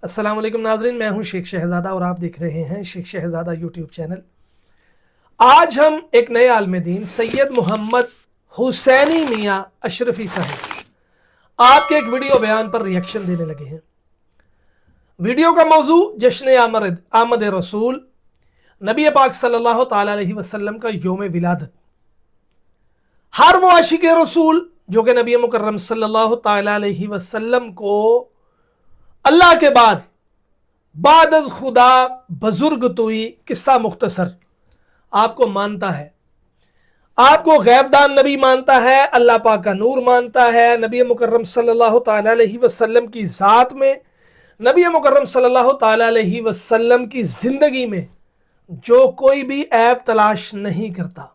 السلام علیکم ناظرین، میں ہوں شیخ شہزادہ اور آپ دیکھ رہے ہیں شیخ شہزادہ یوٹیوب چینل۔ آج ہم ایک نئے عالم دین سید محمد حسینی میاں اشرفی صاحب آپ کے ایک ویڈیو بیان پر ریئیکشن دینے لگے ہیں۔ ویڈیو کا موضوع جشن آمد رسول، نبی پاک صلی اللہ تعالی علیہ وسلم کا یوم ولادت۔ ہر وہ عاشق رسول جو کہ نبی مکرم صلی اللہ تعالی علیہ وسلم کو اللہ کے بعد از خدا بزرگ توئی قصہ مختصر آپ کو مانتا ہے، آپ کو غیب دان نبی مانتا ہے، اللہ پاک کا نور مانتا ہے، نبی مکرم صلی اللہ تعالی علیہ وسلم کی ذات میں، نبی مکرم صلی اللہ تعالی علیہ وسلم کی زندگی میں جو کوئی بھی عیب تلاش نہیں کرتا،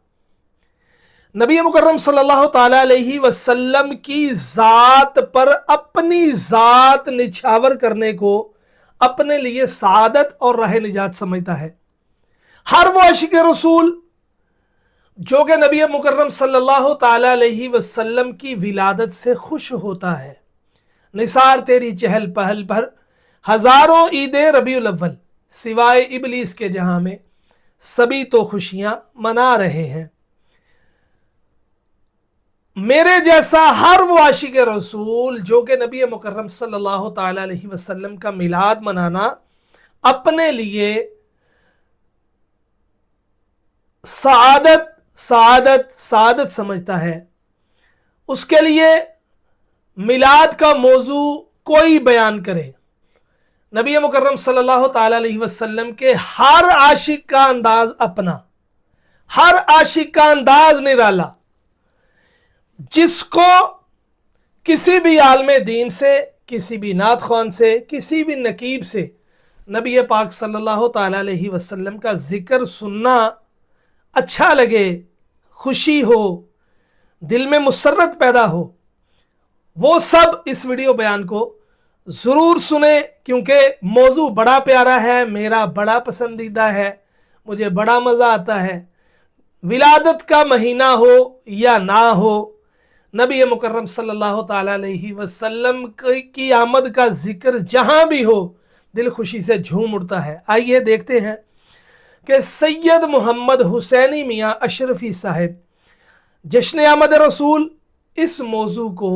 نبی مکرم صلی اللہ تعالی علیہ وسلم کی ذات پر اپنی ذات نچھاور کرنے کو اپنے لیے سعادت اور راہ نجات سمجھتا ہے۔ ہر وہ عاشق رسول جو کہ نبی مکرم صلی اللہ تعالی علیہ وسلم کی ولادت سے خوش ہوتا ہے، نثار تیری چہل پہل پر ہزاروں عید ربیع الاول سوائے ابلیس کے جہاں میں سبھی تو خوشیاں منا رہے ہیں۔ میرے جیسا ہر وہ عاشق رسول جو کہ نبی مکرم صلی اللہ تعالی علیہ وسلم کا میلاد منانا اپنے لیے سعادت سمجھتا ہے، اس کے لیے میلاد کا موضوع کوئی بیان کرے، نبی مکرم صلی اللہ تعالی علیہ وسلم کے ہر عاشق کا انداز اپنا، ہر عاشق کا انداز نرالا، جس کو کسی بھی عالم دین سے، کسی بھی نعت خوان سے، کسی بھی نقیب سے نبی پاک صلی اللہ تعالی علیہ وسلم کا ذکر سننا اچھا لگے، خوشی ہو، دل میں مسرت پیدا ہو، وہ سب اس ویڈیو بیان کو ضرور سنیں، کیونکہ موضوع بڑا پیارا ہے، میرا بڑا پسندیدہ ہے، مجھے بڑا مزہ آتا ہے۔ ولادت کا مہینہ ہو یا نہ ہو، نبی مکرم صلی اللہ تعالی علیہ وسلم کی آمد کا ذکر جہاں بھی ہو دل خوشی سے جھوم اٹھتا ہے۔ آئیے دیکھتے ہیں کہ سید محمد حسینی میاں اشرفی صاحب جشن آمد رسول اس موضوع کو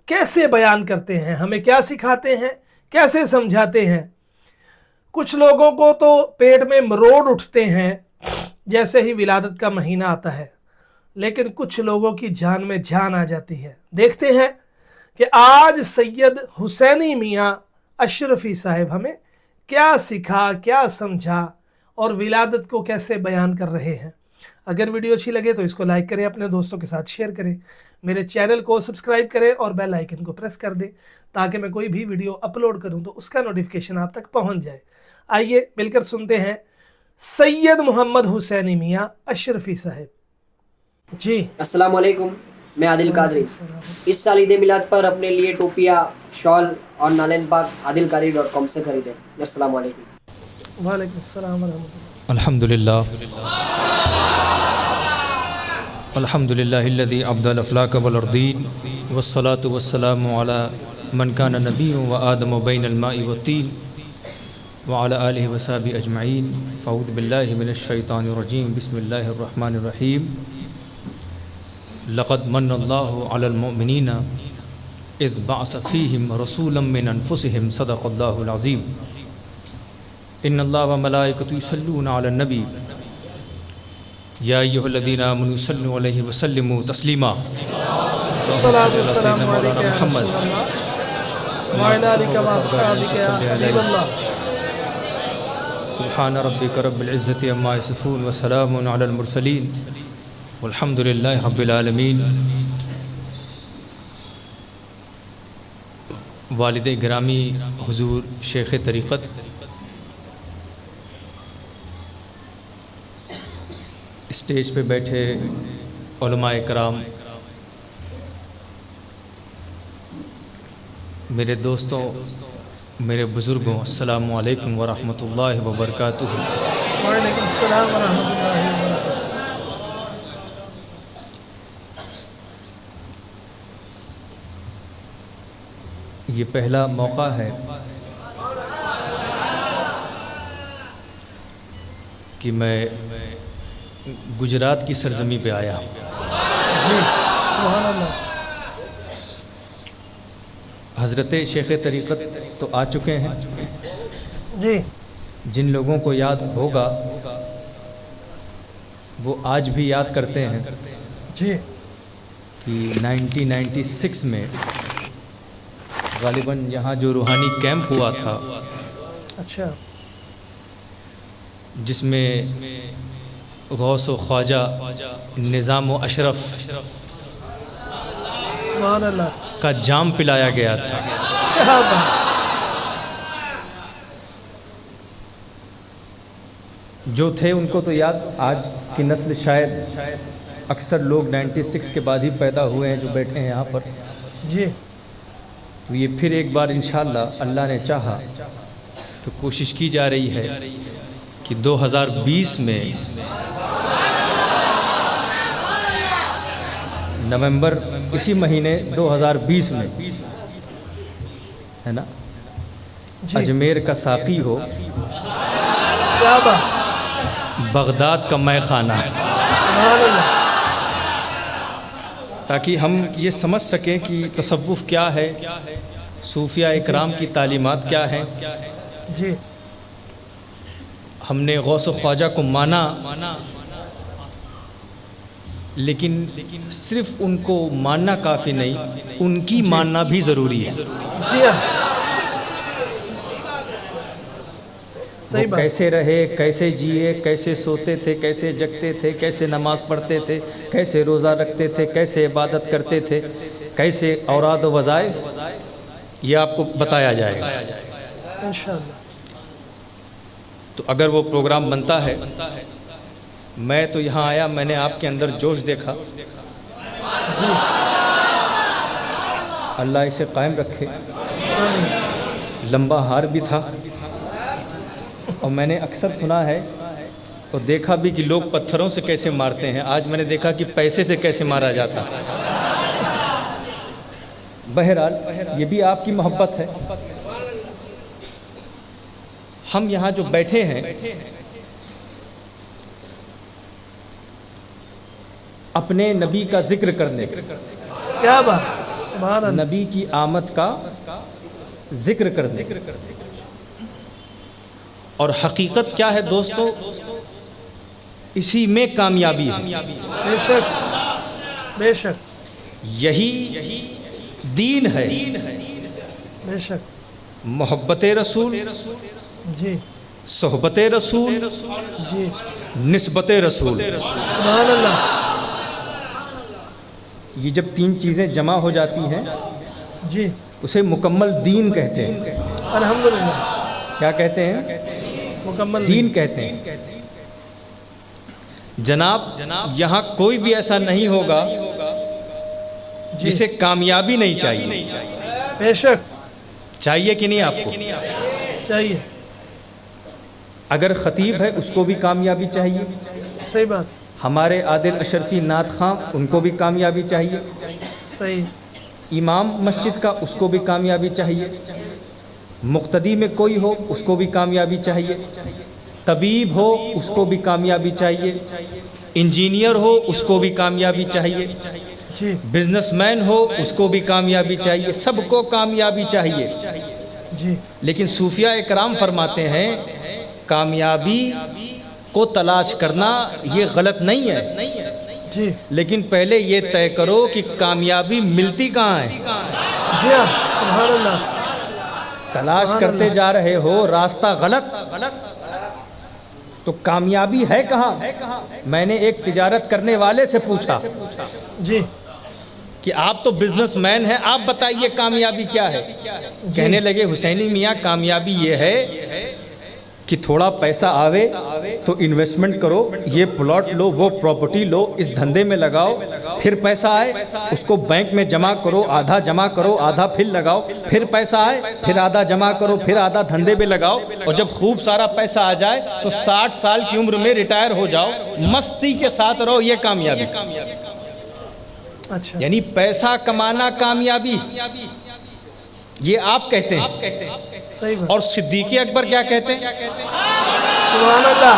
کیسے بیان کرتے ہیں، ہمیں کیا سکھاتے ہیں، کیسے سمجھاتے ہیں۔ کچھ لوگوں کو تو پیٹ میں مروڑ اٹھتے ہیں جیسے ہی ولادت کا مہینہ آتا ہے، لیکن کچھ لوگوں کی جان میں جان آ جاتی ہے۔ دیکھتے ہیں کہ آج سید حسینی میاں اشرفی صاحب ہمیں کیا سکھا، کیا سمجھا اور ولادت کو کیسے بیان کر رہے ہیں۔ اگر ویڈیو اچھی لگے تو اس کو لائک کریں، اپنے دوستوں کے ساتھ شیئر کریں، میرے چینل کو سبسکرائب کریں اور بیل آئیکن کو پریس کر دیں تاکہ میں کوئی بھی ویڈیو اپلوڈ کروں تو اس کا نوٹیفیکیشن آپ تک پہنچ جائے۔ آئیے مل کر سنتے ہیں سید محمد حسینی میاں اشرفی صاحب۔ جی السلام علیکم، میں عادل قادری۔ اس سال عید میلاد پر اپنے لیے ٹوپیا، شال اور نالین پاک عادلقادری.com سے خریدیں۔ السلام علیکم۔ وعلیکم السلام ورحمۃ اللہ۔ الحمدللہ الحمدللہ الذی ابدع الافلاک والارضین والصلاة والسلام علی من کان نبی و آدم بین الماء والطین وعلی آلہ وصحبہ اجمعین۔ فاعوذ باللہ من الشیطان الرجیم، بسم اللہ الرحمن الرحیم۔ لقد من اللہ علی المؤمنین اذ بعث فیہم رسولا من انفسہم، صدق اللہ العظیم۔ ان اللہ وملائکتہ یصلون علی النبی یا ایھا الذین آمنوا صلوا علیہ وسلموا تسلیما۔ السلام علیکم محمد وعلی آلک و اصحابک یا حبیب اللہ۔ سبحان ربک رب العزة عما یصفون وسلام علی المرسلین والحمد للہ رب العالمین۔ والد گرامی حضور شیخ طریقت، اسٹیج پہ بیٹھے علماء کرام، میرے دوستوں، میرے بزرگوں، السلام علیکم ورحمۃ اللہ وبرکاتہ۔ وعلیکم السلام ورحمۃ اللہ وبرکاتہ۔ یہ پہلا موقع ہے کہ میں گجرات کی سرزمین پہ آیا ہوں. جی سبحان اللہ. حضرت شیخ طریقت تو آ چکے ہیں. جی جن لوگوں کو یاد ہوگا وہ آج بھی یاد کرتے ہیں جی کہ 1996 میں غالباً یہاں جو روحانی کیمپ ہوا تھا اچھا جس میں غوث و خواجہ نظام و اشرف سبحان اللہ. کا جام پلایا گیا تھا. کیا بات. جو تھے ان کو تو یاد, آج کی نسل شاید اکثر لوگ 96 کے بعد ہی پیدا ہوئے ہیں جو بیٹھے ہیں یہاں پر. جی تو یہ پھر ایک بار انشاءاللہ اللہ نے چاہا تو کوشش کی جا رہی ہے کہ 2020 میں نومبر اسی مہینے 2020 میں ہے نا جی اجمیر کا ساقی ہو, کیا بات. بغداد کا مے خانہ, سبحان اللہ. تاکہ ہم یہ سمجھ سکیں کہ تصوف کیا ہے, صوفیہ اکرام کی تعلیمات کیا ہیں. جی ہم نے غوث و خواجہ کو مانا, لیکن صرف ان کو ماننا کافی نہیں, ان کی ماننا بھی ضروری ہے. جی ہاں وہ صحیح بات. کیسے رہے, کیسے جیے, کیسے سوتے تھے, کیسے جگتے تھے, کیسے نماز پڑھتے تھے, کیسے روزہ رکھتے تھے, کیسے عبادت کرتے تھے, کیسے اوراد و وظائف, یہ آپ کو بتایا جائے گا. انشاءاللہ. تو اگر وہ پروگرام بنتا ہے, میں تو یہاں آیا, میں نے آپ کے اندر جوش دیکھا, اللہ اسے قائم رکھے. لمبا ہار بھی تھا, اور میں نے اکثر سنا ہے اور دیکھا بھی کہ لوگ پتھروں سے کیسے مارتے ہیں, آج میں نے دیکھا کہ پیسے سے کیسے مارا جاتا ہے. بہرحال یہ بھی آپ کی محبت ہے. ہم یہاں جو بیٹھے ہیں اپنے نبی کا ذکر کرنے, کیا بات. سبحان اللہ. نبی کی آمد کا ذکر کرنے. اور حقیقت کیا ہے دوستو, اسی میں کامیابی ہے. بے شک بے شک یہی دین ہے. بے شک. محبت رسول, جی صحبت رسول, جی نسبت رسول, سبحان اللہ. یہ جب تین چیزیں جمع ہو جاتی ہیں جی اسے مکمل دین کہتے ہیں. الحمدللہ. کیا کہتے ہیں؟ مکمل دین کہتے ہیں. جناب یہاں کوئی بھی ایسا نہیں ہوگا جی. جسے کامیابی نہیں چاہیے. بے شک چاہیے کہ نہیں آپ کو؟ چاہیے. اگر خطیب ہے اس کو بھی کامیابی چاہیے. صحیح بات. ہمارے عادل اشرفی نعت خواں ان کو بھی کامیابی چاہیے. صحیح. امام مسجد کا اس کو بھی کامیابی چاہیے. مقتدی میں کوئی ہو اس کو بھی کامیابی چاہیے. طبیب ہو اس کو بھی کامیابی چاہیے. انجینئر ہو اس کو بھی کامیابی چاہیے. جی بزنس مین ہو اس کو بھی کامیابی چاہیے. سب کو کامیابی چاہیے. جی لیکن صوفیہ اکرام فرماتے ہیں کامیابی کو تلاش کرنا یہ غلط نہیں ہے, جی لیکن پہلے یہ طے کرو کہ کامیابی ملتی کہاں ہے. جی ہاں سبحان اللہ. تلاش کرتے جا رہے ہو راستہ غلط, تو کامیابی ہے کہاں؟ میں نے ایک تجارت کرنے والے سے پوچھا جی کہ آپ تو بزنس مین ہیں, آپ بتائیے کامیابی کیا ہے؟ کہنے لگے حسینی میاں کامیابی یہ ہے کہ تھوڑا پیسہ آوے تو انویسٹمنٹ کرو, یہ پلاٹ لو, وہ پراپرٹی لو, اس دھندے میں لگاؤ, پھر پیسہ آئے اس کو بینک میں جمع کرو, آدھا جمع کرو, آدھا پھر لگاؤ, پھر پیسہ آئے پھر آدھا جمع کرو, پھر آدھا دھندے میں لگاؤ, اور جب خوب سارا پیسہ آ جائے تو 60 سال کی عمر میں ریٹائر ہو جاؤ, مستی کے ساتھ رہو. یہ کامیابی. اچھا. یعنی پیسہ کمانا کامیابی, یہ آپ کہتے ہیں. صحیح بات. اور صدیق اکبر کیا کہتے ہیں؟ سبحان اللہ.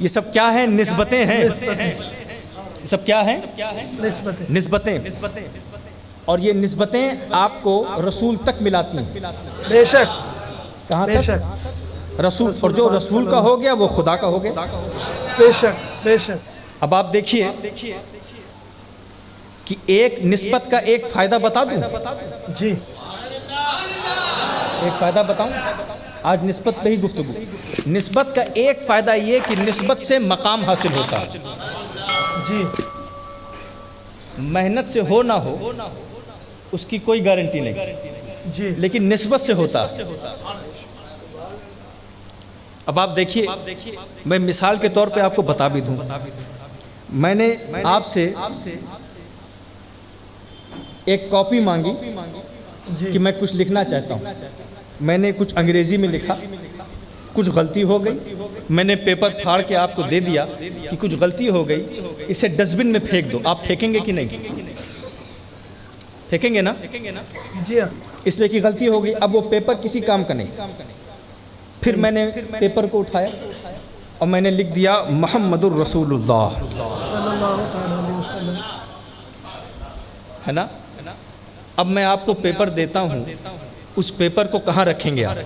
یہ سب کیا ہیں؟ نسبتیں ہیں. یہ سب کیا ہیں؟ نسبتیں. اور یہ نسبتیں آپ کو رسول تک ملاتی ہیں. بے شک. کہاں بے تک؟ شک. رسول. اور جو رسول کا ہو گیا وہ خدا کا ہو گیا. بے شک. بے شک. اب آپ دیکھیے کہ ایک نسبت کا ایک فائدہ بتا دوں. جی. ایک فائدہ بتاؤں. آج نسبت پہ ہی گفتگو. نسبت کا ایک فائدہ یہ کہ نسبت سے مقام حاصل ہوتا ہے. جی. محنت سے ہو نہ ہو اس کی کوئی گارنٹی نہیں. جی. لیکن نسبت سے ہوتا ہے. اب آپ دیکھیے میں مثال کے طور پہ آپ کو بتا بھی دوں. میں نے آپ سے ایک کاپی مانگی کہ میں کچھ لکھنا چاہتا ہوں. میں نے کچھ انگریزی میں لکھا, کچھ غلطی ہو گئی. میں نے پیپر پھاڑ کے آپ کو دے دیا کہ کچھ غلطی ہو گئی, اسے ڈسٹ بن میں پھینک دو. آپ پھینکیں گے کہ نہیں؟ پھینکیں گے نا. جی. اس لیے کہ غلطی ہو گئی. اب وہ پیپر کسی کام کا نہیں. پھر میں نے پیپر کو اٹھایا اور میں نے لکھ دیا محمد الرسول اللہ, صلی اللہ علیہ وسلم. ہے نا. اب میں آپ کو پیپر دیتا ہوں, اس پیپر کو کہاں رکھیں گے آپ؟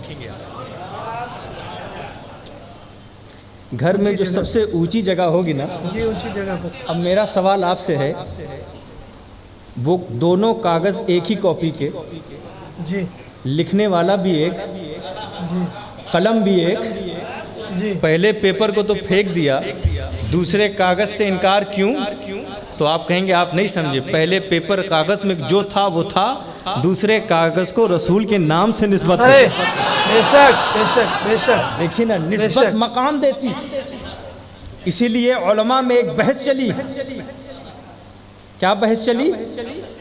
گھر میں جو سب سے اونچی جگہ ہوگی نا. جی, اونچی جگہ پر. اب میرا سوال آپ سے ہے, وہ دونوں کاغذ ایک ہی کاپی کے, جی. لکھنے والا بھی ایک, جی. قلم بھی ایک. جی. پہلے پیپر کو تو پھینک دیا, دوسرے کاغذ سے انکار کیوں؟ تو آپ کہیں گے آپ نہیں سمجھے. پہلے پیپر کاغذ میں جو تھا وہ تھا, دوسرے کاغذ کو رسول کے نام سے نسبت ہے. بے شک. بے شک. بے شک. دیکھیے نا, نسبت مقام دیتی. اسی لیے علماء میں ایک بحث چلی. کیا بحث چلی؟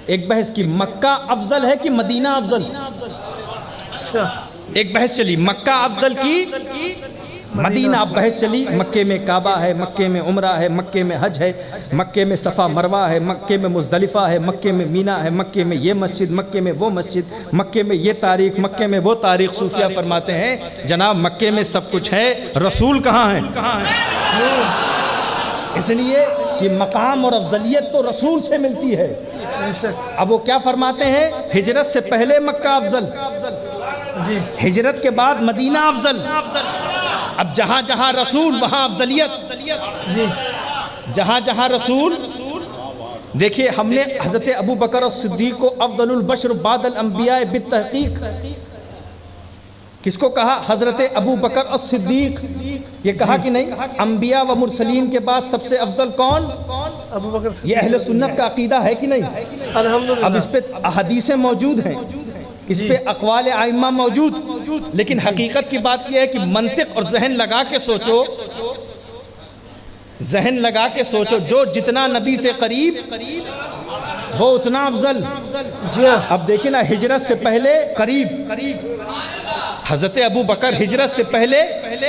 ایک بحث کی مکہ افضل ہے کہ مدینہ افضل. اچھا. ایک بحث چلی مکہ افضل کی مدینہ. اب بحث چلی مکے میں کعبہ ہے, مکے میں عمرہ ہے, مکے میں حج ہے, مکے میں صفا مروہ ہے, مکے میں مزدلفہ ہے, مکے میں مینا ہے, مکے میں یہ مسجد, مکے میں وہ مسجد, مکے میں یہ تاریخ, مکے میں وہ تاریخ. صوفیہ فرماتے ہیں جناب مکے میں سب کچھ ہے, رسول کہاں ہیں؟ اس لیے کہ مقام اور افضلیت تو رسول سے ملتی ہے. اب وہ کیا فرماتے ہیں؟ ہجرت سے پہلے مکہ افضل, ہجرت کے بعد مدینہ افضل. اب جہاں جہاں رسول وہاں افضلیت. جہاں جہاں رسول. دیکھیے ہم نے حضرت ابو بکر الصدیق کو افضل البشر بعد الانبیاء بالتحقیق کس کو کہا؟ حضرت ابو بکر الصدیق. یہ کہا کہ نہیں انبیاء و مرسلین کے بعد سب سے افضل کون؟ ابو بکر. یہ اہل سنت کا عقیدہ ہے کہ نہیں؟ الحمدللہ. اب اس پہ احادیثیں موجود ہیں, اس پہ اقوال ائمہ موجود. لیکن حقیقت کی بات یہ ہے کہ منطق اور ذہن لگا کے سوچو, ذہن لگا کے سوچو, جو جتنا نبی سے قریب وہ اتنا افضل. اب دیکھیں نا, ہجرت سے پہلے قریب, حضرت ابو بکر ہجرت سے پہلے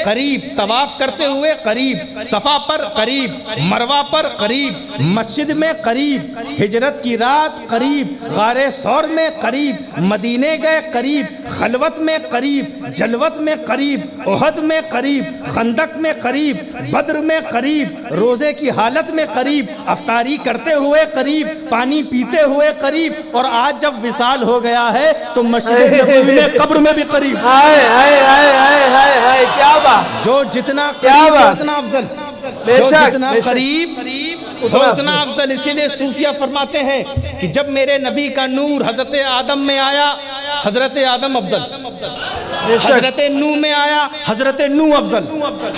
قریب, طواف کرتے ہوئے قریب, صفا پر قریب, مروہ پر قریب, مسجد میں قریب, ہجرت کی رات قریب, غار ثور میں قریب, مدینے گئے قریب, خلوت میں قریب, جلوت میں قریب, احد میں قریب, خندق میں قریب, بدر میں قریب, روزے کی حالت میں قریب, افطاری کرتے ہوئے قریب, پانی پیتے ہوئے قریب, اور آج جب وصال ہو گیا ہے تو مسجد نبوی میں قبر میں بھی قریب. کیا بات. جو جتنا قریب اتنا افضل, جو جتنا قریب وہ اتنا افضل. اسی لیے صوفیہ فرماتے ہیں کہ جب میرے نبی کا نور حضرت آدم میں آیا, حضرت آدم افضل, حضرت نوح میں آیا, حضرت نوح افضل,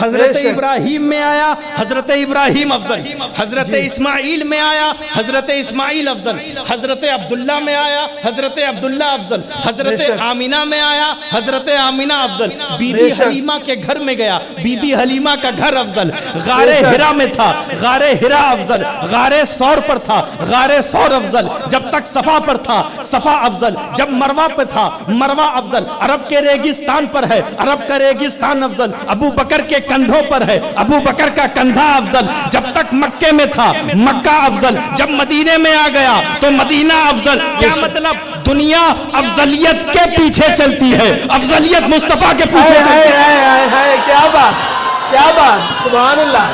حضرت ابراہیم میں آیا, حضرت ابراہیم افضل, حضرت اسماعیل میں آیا, حضرت اسماعیل افضل, حضرت عبداللہ میں آیا, حضرت عبداللہ افضل, حضرت آمینہ میں آیا, حضرت آمینہ افضل, بی بی حلیمہ کے گھر میں گیا, بی بی حلیمہ کا گھر افضل, غار ہرا میں تھا, غار ہرا افضل, غار ثور پر تھا, غار ثور افضل, جب تک صفا پر تھا صفا افضل, جب مروہ پہ تھا مروہ افضل, عرب کے ریگستان پر ہے عرب کا ریگستان افضل, ابو بکر کے کندھوں پر ہے ابو بکر کا کندھا افضل, جب تک مکے میں تھا مکہ افضل, جب مدینے میں آ گیا تو مدینہ افضل. کیا مطلب؟ دنیا افضلیت کے پیچھے چلتی ہے, افضلیت مصطفیٰ کے پیچھے چلتی ہے. کیا بات. کیا بات, سبحان اللہ,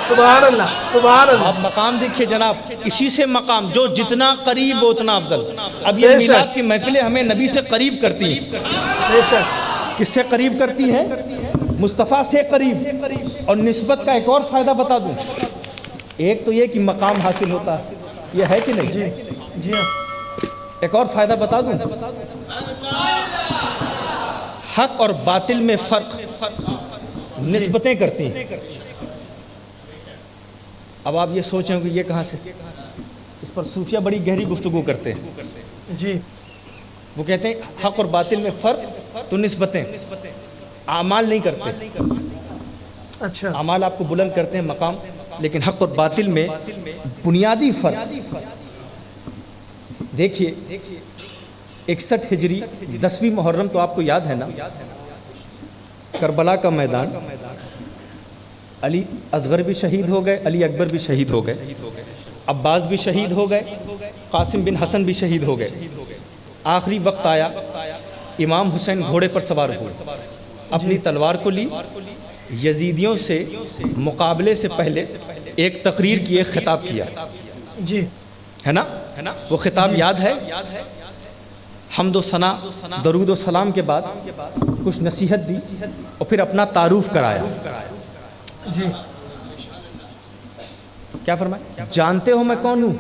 سبحان اللہ, سبحان اللہ. آپ مقام دیکھیے جناب, اسی سے مقام جو جتنا قریب ہو اتنا افضل. اب بے یہ شک. میلاد کی محفلیں ہمیں نبی سے قریب کرتی ہیں. بے شک. کس سے قریب کرتی ہیں؟ مصطفیٰ سے قریب. اور نسبت کا ایک اور فائدہ بتا دوں, ایک تو یہ کہ مقام حاصل ہوتا ہے, یہ ہے کہ نہیں؟ جی ہاں, ایک اور فائدہ بتا دوں, حق اور باطل میں فرق نسبتیں کرتی ہیں. اب آپ یہ سوچیں کہ یہ کہاں سے, اس پر صوفیہ بڑی گہری گفتگو کرتے ہیں. جی وہ کہتے ہیں حق اور باطل میں فرق تو نسبتیں, اعمال نہیں کرتے. اچھا, اعمال آپ کو بلند کرتے ہیں مقام, لیکن حق اور باطل میں بنیادی فرق. دیکھیے 61 ہجری 10ویں محرم تو آپ کو یاد ہے نا, کربلا کا میدان, علی اصغر بھی شہید ہو گئے, علی اکبر بھی شہید ہو گئے, عباس بھی شہید ہو گئے, قاسم بن حسن بھی شہید ہو گئے. آخری وقت آیا, امام حسین گھوڑے پر سوار ہوئے, اپنی تلوار کو لی, یزیدیوں سے مقابلے سے پہلے ایک تقریر کی, ایک خطاب کیا. جی ہے نا, وہ خطاب یاد ہے؟ حمد و ثنا درود و سلام کے بعد کچھ نصیحت دی اور پھر اپنا تعارف کرایا. جی, کیا فرمایا؟ جانتے ہو میں کون ہوں؟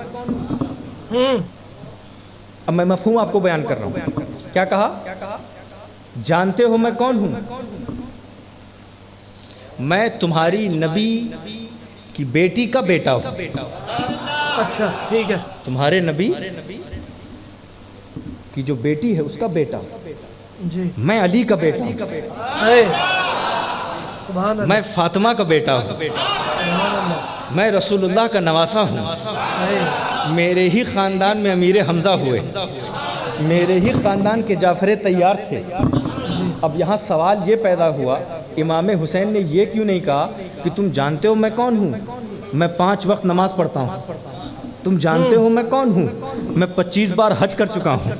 اب میں مفہوم آپ کو بیان کر رہا ہوں. کیا کہا؟ جانتے ہو میں کون ہوں؟ میں تمہاری نبی کی بیٹی کا بیٹا ہوں. اچھا ٹھیک ہے. تمہارے نبی کی جو بیٹی ہے اس کا بیٹا. جی, میں علی کا بیٹا ہوں, اے, سبحان اللہ, میں فاطمہ کا بیٹا ہوں, سبحان اللہ, میں رسول اللہ کا نواسا ہوں. اے, میرے ہی خاندان میں امیر حمزہ ہوئے, میرے ہی خاندان کے جعفر طیار تھے. اب یہاں سوال یہ پیدا ہوا, امام حسین نے یہ کیوں نہیں کہا کہ تم جانتے ہو میں کون ہوں؟ میں 5 وقت نماز پڑھتا ہوں. تم جانتے ہو میں کون ہوں؟ میں 25 بار حج کر چکا ہوں.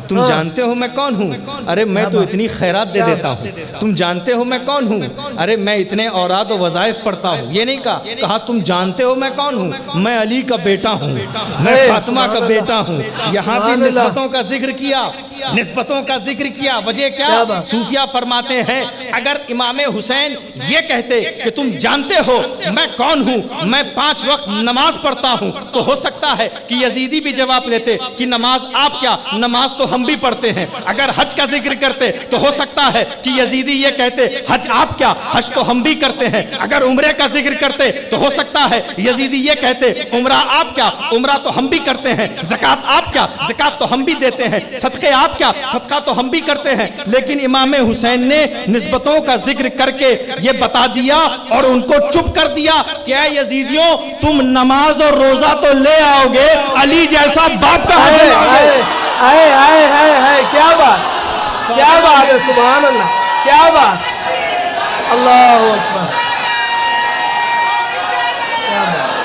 تم جانتے ہو میں کون ہوں؟ ارے میں تو اتنی خیرات دے دیتا ہوں. تم جانتے ہو میں کون ہوں؟ ارے میں اتنے اوراد و وظائف پڑھتا ہوں. یہ نہیں کہا تم جانتے ہو میں کون ہوں؟ میں علی کا بیٹا ہوں, میں فاطمہ کا بیٹا ہوں. یہاں بھی نسبتوں کا ذکر کیا, نسبتوں کا ذکر کیا. وجہ کیا؟ صوفیہ فرماتے ہیں اگر امام حسین یہ کہتے کہ تم جانتے ہو میں کون ہوں, میں 5 وقت نماز پڑھتا ہوں, تو ہو سکتا ہے کہ یزیدی بھی جواب لیتے کہ نماز آپ کیا, نماز تو ہم بھی پڑھتے ہیں. اگر حج کا ذکر کرتے تو ہو سکتا ہے کہ یزیدی یہ کہتے حج آپ کیا, حج تو ہم بھی کرتے ہیں. اگر عمرے کا ذکر کرتے تو ہو سکتا ہے یزیدی یہ کہتے عمرہ آپ کیا, عمرہ تو ہم بھی کرتے ہیں. زکوٰۃ آپ کیا, زکوٰۃ تو ہم بھی دیتے ہیں. صدقے آپ کیا, صدقہ تو ہم بھی کرتے ہیں. لیکن امام حسین نے نسبتوں کا ذکر کر کے یہ بتا دیا اور ان کو چپ کر دیا کہ اے یزیدیوں تم نماز اور روزہ تو لے آؤ گے, علی جیسا باپ کہاں سے لاؤ گے؟ کیا بات, کیا بات ہے, سبحان اللہ, کیا بات, اللہ اکبر, کیا بات,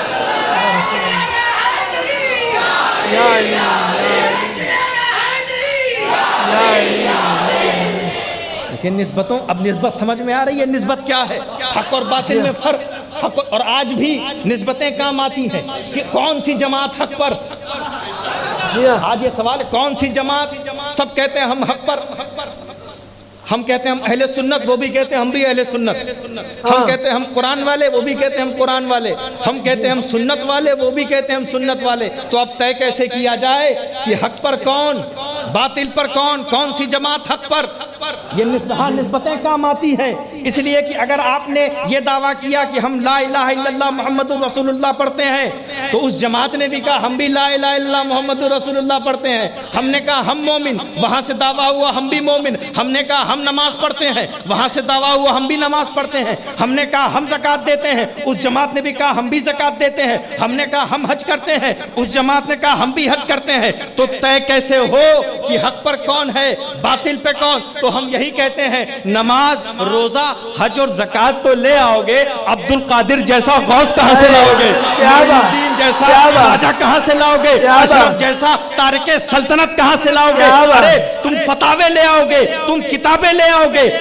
یا علی, یا علی. لیکن نسبتوں, اب نسبت سمجھ میں آ رہی ہے نسبت کیا ہے, حق اور باطل میں فرق. حق اور آج بھی نسبتیں کام آتی ہیں کہ کون سی جماعت حق پر. آج یہ سوال ہے کون سی جماعت, سب کہتے ہیں ہم حق پر, ہم کہتے ہیں ہم اہل سنت, وہ بھی کہتے ہیں ہم بھی اہل سنت. ہم کہتے ہیں ہم قرآن والے, وہ بھی کہتے ہیں ہم قرآن والے. ہم کہتے ہیں ہم سنت والے, وہ بھی کہتے ہیں ہم سنت والے. تو اب طے کیسے کیا جائے کہ حق پر کون, باطل پر کون, کون سی جماعت حق پر. یہ نسبتیں کام آتی ہیں, اس لیے کہ اگر آپ نے یہ دعویٰ کیا کہ ہم لا الہ الا اللہ محمد رسول اللہ پڑھتے ہیں, تو اس جماعت نے بھی کہا ہم بھی لا الہ الا اللہ محمد رسول اللہ پڑھتے ہیں. ہم نے کہا ہم مومن, وہاں سے دعویٰ ہوا ہم بھی مومن. ہم نے کہا ہم نماز پڑھتے ہیں, وہاں سے دعویٰ ہوا ہم بھی نماز پڑھتے ہیں. ہم نے کہا ہم زکوٰۃ دیتے ہیں, اس جماعت نے بھی کہا ہم بھی زکوٰۃ دیتے ہیں. ہم نے کہا ہم حج کرتے ہیں, اس جماعت نے کہا ہم بھی حج کرتے ہیں. تو طے کیسے ہو کہ حق پر کون ہے, باطل پہ کون؟ تو ہم یہی کہتے ہیں نماز, روزہ, حج اور زکوٰۃ تو لے آؤ گے, عبد القادر جیسا غوث کہاں سے لاؤ گے, الدین جیسا راجہ کہاں سے لاؤ گے, اشرف جیسا تارک سلطنت کہاں سے لاؤ گے. ارے تم فتاوے لے آؤ گے, تم کتابیں لے آؤ گے,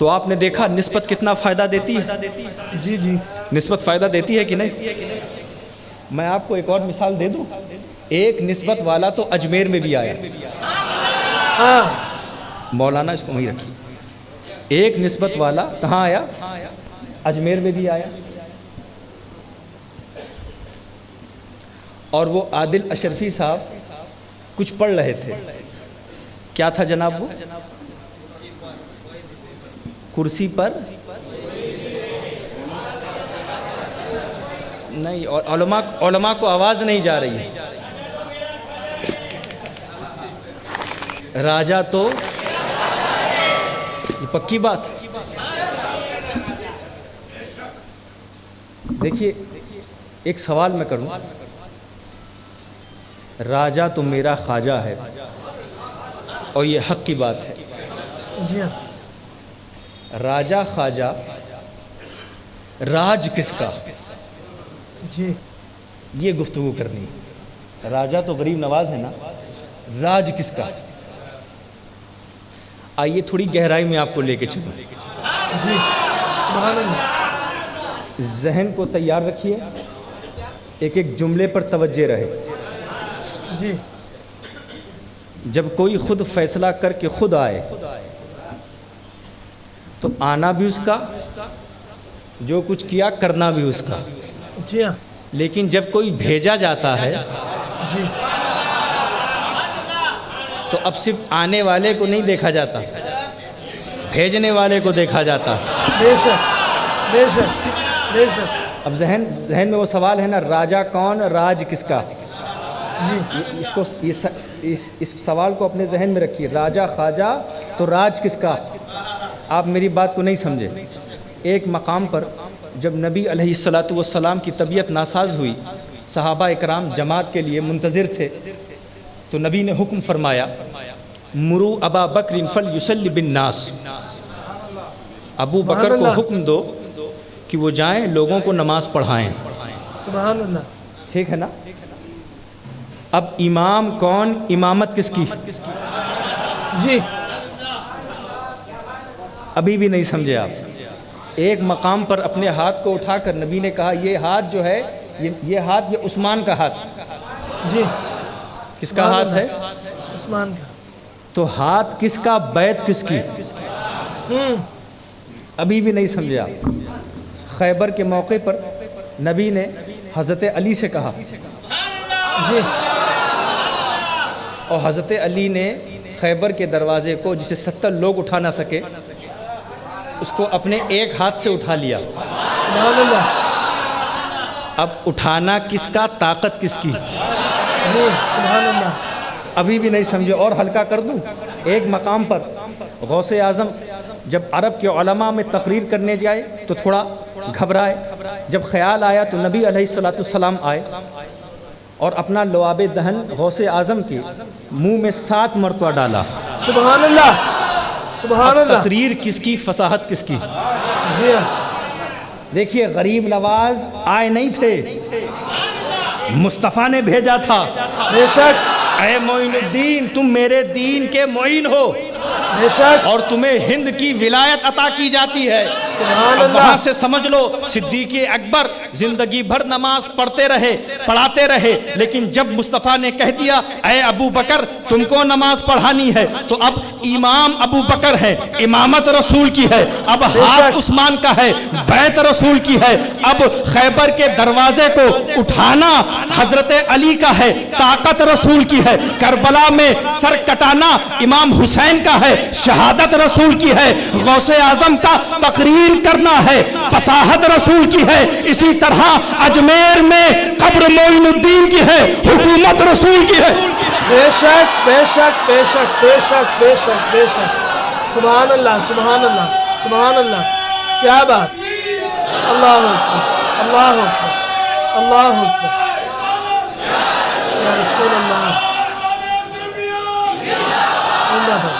تو آپ نے دیکھا نسبت کتنا فائدہ دیتی ہے. جی جی نسبت فائدہ دیتی ہے کہ نہیں؟ میں آپ کو ایک اور مثال دے دوں. ایک نسبت والا تو اجمیر میں بھی آیا. ہاں مولانا اس کو وہیں رکھی. ایک نسبت والا کہاں آیا؟ اجمیر میں بھی آیا. اور وہ عادل اشرفی صاحب کچھ پڑھ رہے تھے. کیا تھا جناب وہ؟ کرسی پر نہیں. اور علماء کو آواز نہیں جا رہی ہے. راجا تو یہ پکی بات. دیکھیے ایک سوال میں کروں. راجا تو میرا خواجہ ہے اور یہ حق کی بات ہے. جی ہاں راجا خواجہ، راج کس کا؟ جی یہ گفتگو کرنی ہے. راجا تو غریب نواز ہے نا، راج کس کا؟ آئیے تھوڑی گہرائی میں آپ کو لے کے چلوں. جی سبحان اللہ. ذہن کو تیار رکھیے، ایک ایک جملے پر توجہ رہے. جی جب کوئی خود فیصلہ کر کے خود آئے تو آنا بھی اس کا، جو کچھ کیا کرنا بھی اس کا. جی ہاں لیکن جب کوئی بھیجا جاتا ہے جی تو اب صرف آنے والے کو نہیں دیکھا جاتا، بھیجنے والے کو دیکھا جاتا. بے شک بے شک بے شک. اب ذہن میں وہ سوال ہے نا، راجا کون، راج کس کا؟ اس سوال کو اپنے ذہن میں رکھیے. راجا خواجہ تو راج کس کا؟ آپ میری بات کو نہیں سمجھے. ایک مقام پر جب نبی علیہ الصلاۃ والسلام کی طبیعت ناساز ہوئی، صحابہ اکرام جماعت کے لیے منتظر تھے، تو نبی نے حکم فرمایا مرو ابا بکر فلیصلی بالناس. ابو بکر کو حکم دو کہ وہ جائیں لوگوں کو نماز پڑھائیں. سبحان اللہ. ٹھیک ہے نا؟ اب امام کون، امامت کس کی؟ جی ابھی بھی نہیں سمجھے آپ. ایک مقام پر اپنے ہاتھ کو اٹھا کر نبی نے کہا یہ ہاتھ جو ہے، یہ ہاتھ، یہ عثمان کا ہاتھ. جی کس کا ہاتھ ہے؟ عثمان کا. تو ہاتھ کس کا، بیعت کس کی؟ ابھی بھی نہیں سمجھے آپ. خیبر کے موقع پر نبی نے حضرت علی سے کہا، جی اور حضرت علی نے خیبر کے دروازے کو، جسے 70 لوگ اٹھا نہ سکے، اس کو اپنے ایک ہاتھ سے اٹھا لیا. سبحان اللہ. اب اٹھانا کس کا، طاقت کس کی؟ جی سبحان اللہ. ابھی بھی نہیں سمجھے. اور ہلکا کر دوں. ایک مقام پر غوث اعظم جب عرب کے علماء میں تقریر کرنے جائے تو تھوڑا گھبرائے. جب خیال آیا تو نبی علیہ الصلاۃ والسلام آئے اور اپنا لعاب دہن غوث اعظم کے منہ میں 7 مرتبہ ڈالا. سبحان اللہ سبحان اللہ. تقریر کس کی، فصاحت کس کی؟ جی ہاں دیکھیے غریب نواز آئے نہیں تھے، مصطفیٰ نے بھیجا تھا. بے شک اے معین الدین، تم میرے دین کے معین ہو، بے شک. اور تمہیں ہند کی ولایت عطا کی جاتی ہے. سبحان اب اللہ. وہاں سے سمجھ لو صدیق اکبر زندگی بھر نماز پڑھتے رہے، پڑھاتے رہے، لیکن جب مصطفیٰ نے کہہ دیا اے ابو بکر تم کو نماز پڑھانی ہے، تو اب امام ابو بکر ہے، امامت رسول کی ہے. اب ہاتھ عثمان کا ہے، بیعت رسول کی ہے. اب خیبر کے دروازے کو اٹھانا حضرت علی کا ہے، طاقت رسول کی ہے. کربلا میں سر کٹانا امام حسین کا ہے، شہادت رسول کی ہے. غوث اعظم کا تقریر کرنا ہے، فصاحت رسول کی ہے. اسی طرح اجمیر میں قبر معین الدین کی ہے، حکومت رسول کی ہے. بے شک بے شک بے شک بے شک بے شک بے شک. سبحان اللہ سبحان اللہ سبحان اللہ. کیا بات. اللہ اکبر اللہ اکبر اللہ اکبر. یا رسول اللہ. زندہ باد.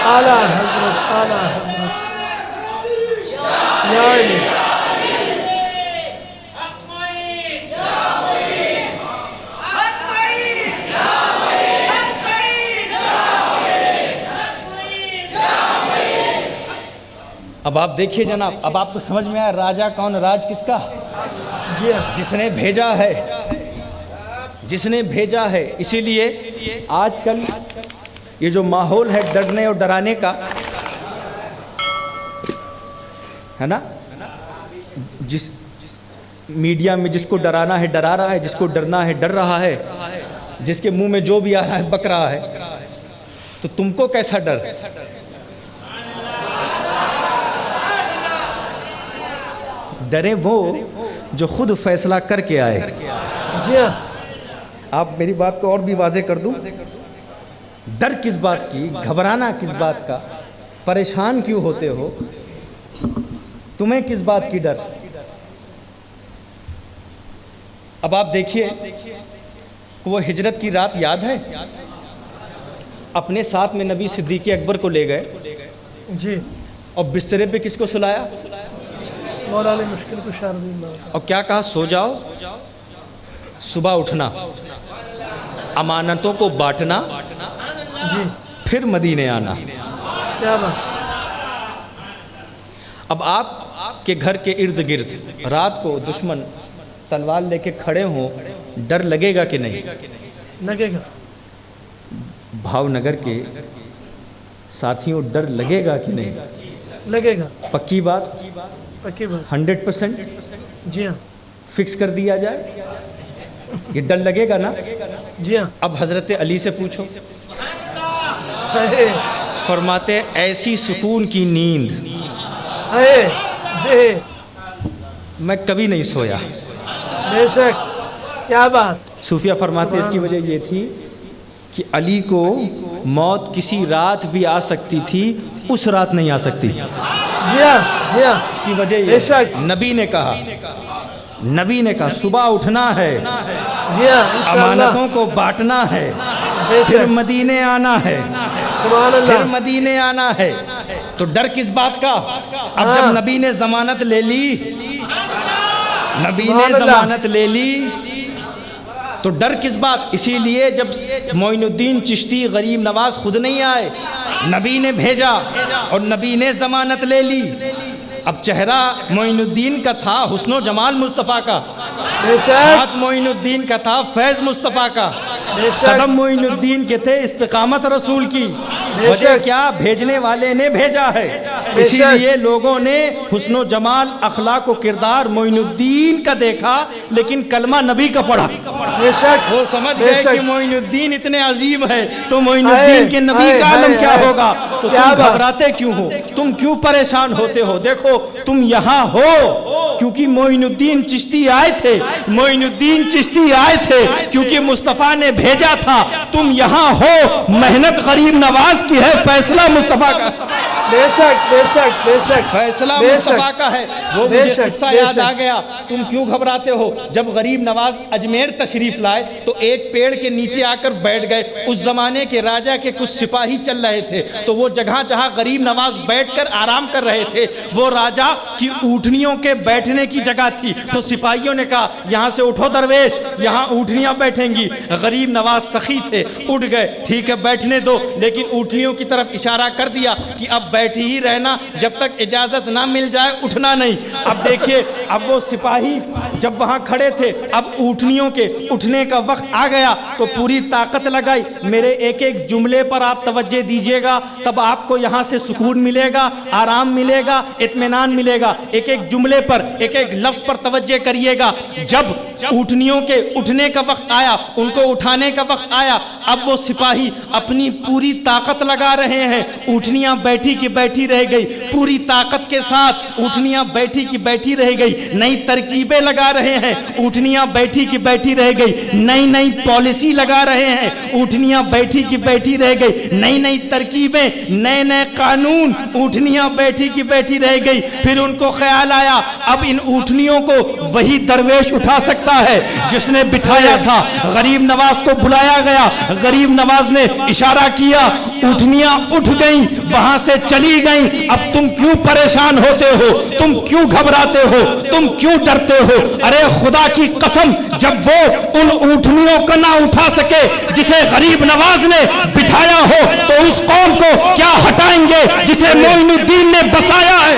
اعلیٰ حضرت اعلیٰ حضرت. یا علی. اب آپ دیکھیے جناب، اب آپ کو سمجھ میں آیا راجا کون، راج کس کا؟ جی ہاں جس نے بھیجا ہے، جس نے بھیجا ہے۔ اسی لیے آج کل یہ جو ماحول ہے ڈرنے اور ڈرانے کا، ہے نا، جس میڈیا میں جس کو ڈرانا ہے ڈرا رہا ہے، جس کو ڈرنا ہے ڈر رہا ہے، جس کے منہ میں جو بھی آ رہا ہے بک رہا ہے، تو تم کو کیسا ڈر؟ ڈرے وہ جو خود فیصلہ کر کے آئے۔ جی ہاں آپ میری بات کو اور بھی واضح کر دوں، ڈر کس بات کی، گھبرانا کس بات کا، پریشان کیوں ہوتے ہو، تمہیں کس بات کی ڈر؟ اب آپ دیکھیے کہ وہ ہجرت کی رات یاد ہے، اپنے ساتھ میں نبی صدیق اکبر کو لے گئے جی، اور بسترے پہ کس کو سلایا؟ مولا علی مشکل کو شاردی اللہ، اور کیا کہا؟ سو جاؤ، صبح اٹھنا، امانتوں کو بانٹنا، جی پھر مدینے آنا۔ کیا بات، اب آپ کے گھر کے ارد گرد رات کو دشمن تلوار لے کے کھڑے ہوں، ڈر لگے گا کہ نہیں؟ لگے گا، بھاؤ نگر کے ساتھیوں ڈر لگے گا کہ نہیں؟ لگے گا، پکی بات، پکی بات، 100% جی ہاں فکس کر دیا جائے، یہ ڈر لگے گا نا؟ جی ہاں، اب حضرت علی سے پوچھو، ہے فرماتے ایسی سکون کی نیند ہے، میں کبھی نہیں سویا۔ بے شک، کیا بات، صوفیہ فرماتے اس کی وجہ یہ تھی کہ علی کو موت کسی رات بھی آ سکتی تھی، اس رات نہیں آ سکتی۔ جی ہاں جی ہاں، اس کی وجہ بے یہ شک، نبی نے کہا صبح اٹھنا ہے، جی ہاں انشاءاللہ، امانتوں کو بانٹنا ہے، بے پھر شک، مدینے آنا ہے، سبحان پھر اللہ، مدینے آنا ہے۔ تو ڈر کس بات کا؟ اب جب نبی نے ضمانت لے لی، نبی نے ضمانت لے لی تو ڈر کس بات؟ اسی لیے جب معین الدین چشتی غریب نواز خود نہیں آئے، نبی نے بھیجا اور نبی نے ضمانت لے لی۔ اب چہرہ معین الدین کا تھا حسن و جمال مصطفیٰ کا، بے شک، ہاتھ معین الدین کا تھا فیض مصطفیٰ کا، بے شک، قدم معین الدین کے تھے استقامت رسول کی۔ بے وجہ شک، کیا؟ بھیجنے والے نے بھیجا ہے، بے اسی شک، لیے لوگوں نے حسن و جمال اخلاق و کردار معین الدین کا دیکھا لیکن کلمہ نبی کا پڑھا۔ بے شک، وہ سمجھ بے گئے شک، کہ معین الدین اتنے عظیم ہے تو معین الدین کے نبی کا عالم کیا ہوگا؟ تو کیا تم بات، گھبراتے کیوں ہو؟ تم کیوں پریشان ہوتے ہو؟ دیکھو تم یہاں ہو کیونکہ معین الدین چشتی آئے تھے، معین الدین چشتی آئے تھے کیونکہ مصطفیٰ نے بھیجا تھا۔ تم یہاں ہو محنت غریب نواز کی ہے، فیصلہ مصطفیٰ کا، بے شک، بے شک، بے شک، فیصلہ بے مصطفیٰ شک، کا ہے۔ وہ بے مجھے شک، قصہ بے یاد شک، آ گیا، تم کیوں گھبراتے ہو؟ جب غریب نواز اجمیر تشریف لائے تو ایک پیڑ کے نیچے آ کر بیٹھ گئے۔ اس زمانے کے راجہ کے کچھ سپاہی چل رہے تھے تو وہ جگہ جہاں غریب نواز بیٹھ کر آرام کر رہے تھے وہ راجہ کی اونٹنیوں کے بیٹھنے کی جگہ تھی، تو سپاہیوں نے کہا یہاں سے اٹھو درویش، یہاں اونٹنیاں بیٹھیں گی۔ غریب نواز سخی تھے، اٹھ گئے، ٹھیک ہے بیٹھنے دو، لیکن اونٹنیوں کی طرف اشارہ کر دیا کہ اب بیٹھی ہی رہنا، جب تک اجازت نہ مل جائے اٹھنا نہیں۔ اب دیکھیے اب وہ سپاہی جب وہاں کھڑے تھے، اب اونٹنیوں کے اٹھنے کا وقت آ گیا تو پوری طاقت لگائی، میرے ایک ایک جملے پر آپ توجہ دیجئے گا، تب آپ کو یہاں سے سکون ملے گا، آرام ملے گا، اطمینان ملے گا۔ ایک ایک جملے پر، ایک ایک لفظ پر توجہ کریے گا۔ جب اونٹنیوں کے اٹھنے کا وقت آیا، ان کو اٹھانے کا وقت آیا، اب وہ سپاہی اپنی پوری طاقت لگا رہے ہیں، اونٹنیاں بیٹھی کی بیٹھی رہ گئی، پوری طاقت کے ساتھ اونٹنیاں بیٹھی کی بیٹھی رہ گئی، نئی ترکیبیں لگا رہے ہیں، اونٹنیاں بیٹھی کی بیٹھی رہ گئی، نئی نئی پالیسی لگا رہے ہیں، اونٹنیاں بیٹھی کی بیٹھی رہ گئی، نئی نئی ترکیبیں، نئے نئے قانون، اونٹنیاں بیٹھی کی بیٹھی رہ گئی۔ پھر ان کو خیال آیا اب ان اونٹنیوں کو وہی درویش اٹھا سکتا ہے جس نے بٹھایا تھا۔ غریب نواز کو بلایا گیا، غریب نواز نے اشارہ کیا، اونٹنیاں اٹھ گئیں، وہاں سے چلی گئیں۔ اب تم کیوں پریشان ہوتے ہو؟ تم کیوں گھبراتے ہو؟ تم کیوں ڈرتے ہو؟ ارے خدا کی قسم جب وہ ان اونٹنیوں کو نہ اٹھا سکے جسے غریب نواز نے بٹھایا ہو تو اس قوم کو کیا ہٹائیں گے جسے معین الدین نے بسایا ہے؟